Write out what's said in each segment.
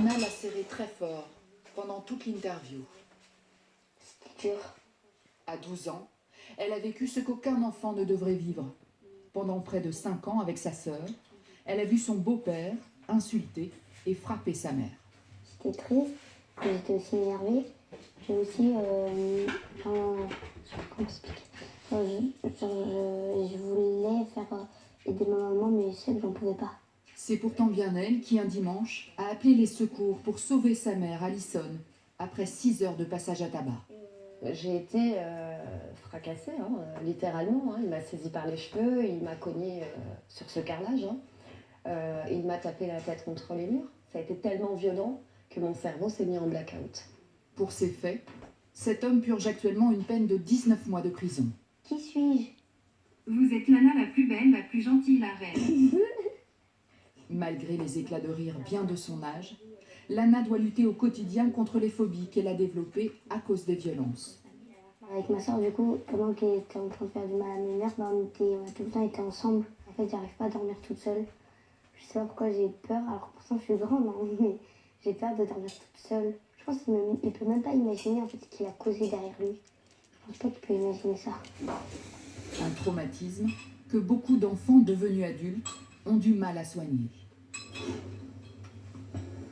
Lana l'a serré très fort pendant toute l'interview. C'était dur. À 12 ans, elle a vécu ce qu'aucun enfant ne devrait vivre. Pendant près de 5 ans avec sa sœur, elle a vu son beau-père insulter et frapper sa mère. J'étais triste, mais j'étais aussi énervée. J'ai aussi... comment expliquer je voulais faire aider ma maman, mais je sais que j'en pouvais pas. C'est pourtant bien elle qui, un dimanche, a appelé les secours pour sauver sa mère, Alison, après 6 heures de passage à tabac. J'ai été fracassée, littéralement. Il m'a saisi par les cheveux, il m'a cogné sur ce carrelage. Il m'a tapé la tête contre les murs. Ça a été tellement violent que mon cerveau s'est mis en blackout. Pour ces faits, cet homme purge actuellement une peine de 19 mois de prison. Qui suis-je? Vous êtes Lana la plus belle, la plus gentille, la reine. Malgré les éclats de rire bien de son âge, Lana doit lutter au quotidien contre les phobies qu'elle a développées à cause des violences. Avec ma soeur, du coup, pendant qu'elle était en train de faire du mal à ma mère, on a tout le temps été ensemble. En fait, j'arrive pas à dormir toute seule. Je sais pas pourquoi j'ai peur, alors pourtant je suis grande, mais j'ai peur de dormir toute seule. Je pense qu'il peut même pas imaginer en fait ce qu'il a causé derrière lui. Je pense pas qu'il peut imaginer ça. Un traumatisme que beaucoup d'enfants devenus adultes ont du mal à soigner.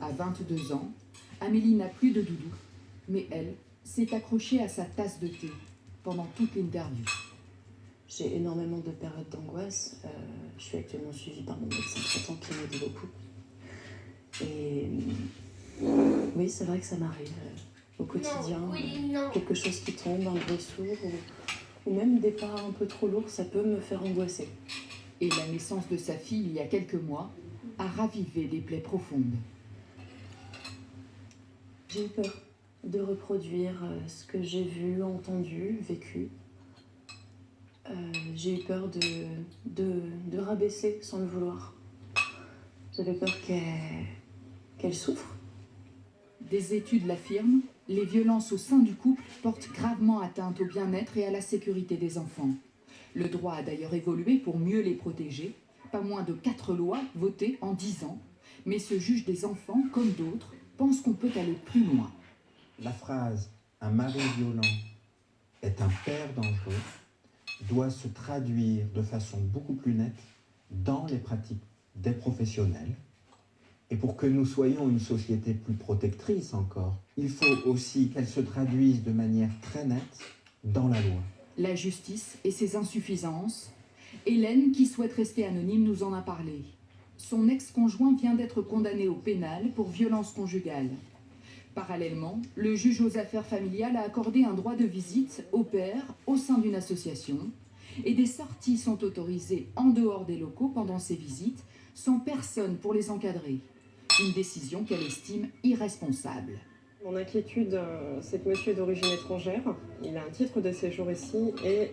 À 22 ans, Amélie n'a plus de doudou, mais elle s'est accrochée à sa tasse de thé pendant toute l'interview. J'ai énormément de périodes d'angoisse. Je suis actuellement suivie par mon médecin traitant qui m'aide beaucoup. Et oui, c'est vrai que ça m'arrive au quotidien. Quelque chose qui tombe, un bruit sourd ou même des pas un peu trop lourds, ça peut me faire angoisser. Et la naissance de sa fille il y a quelques mois a ravivé des plaies profondes. J'ai eu peur de reproduire ce que j'ai vu, entendu, vécu. J'ai eu peur de rabaisser sans le vouloir. J'avais peur qu'elle souffre. Des études l'affirment, les violences au sein du couple portent gravement atteinte au bien-être et à la sécurité des enfants. Le droit a d'ailleurs évolué pour mieux les protéger. Pas moins de 4 lois votées en 10 ans. Mais ce juge des enfants, comme d'autres, pense qu'on peut aller plus loin. La phrase « un mari violent est un père dangereux » doit se traduire de façon beaucoup plus nette dans les pratiques des professionnels. Et pour que nous soyons une société plus protectrice encore, il faut aussi qu'elle se traduise de manière très nette dans la loi. La justice et ses insuffisances. Hélène, qui souhaite rester anonyme, nous en a parlé. Son ex-conjoint vient d'être condamné au pénal pour violence conjugale. Parallèlement, le juge aux affaires familiales a accordé un droit de visite au père au sein d'une association et des sorties sont autorisées en dehors des locaux pendant ces visites, sans personne pour les encadrer. Une décision qu'elle estime irresponsable. Mon inquiétude, c'est que monsieur est d'origine étrangère, il a un titre de séjour ici et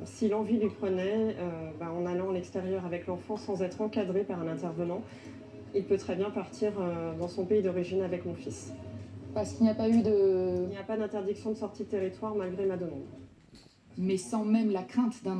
si l'envie lui prenait, en allant à l'extérieur avec l'enfant sans être encadré par un intervenant, il peut très bien partir dans son pays d'origine avec mon fils. Parce qu'il n'y a pas eu de... Il n'y a pas d'interdiction de sortie de territoire malgré ma demande. Mais sans même la crainte d'un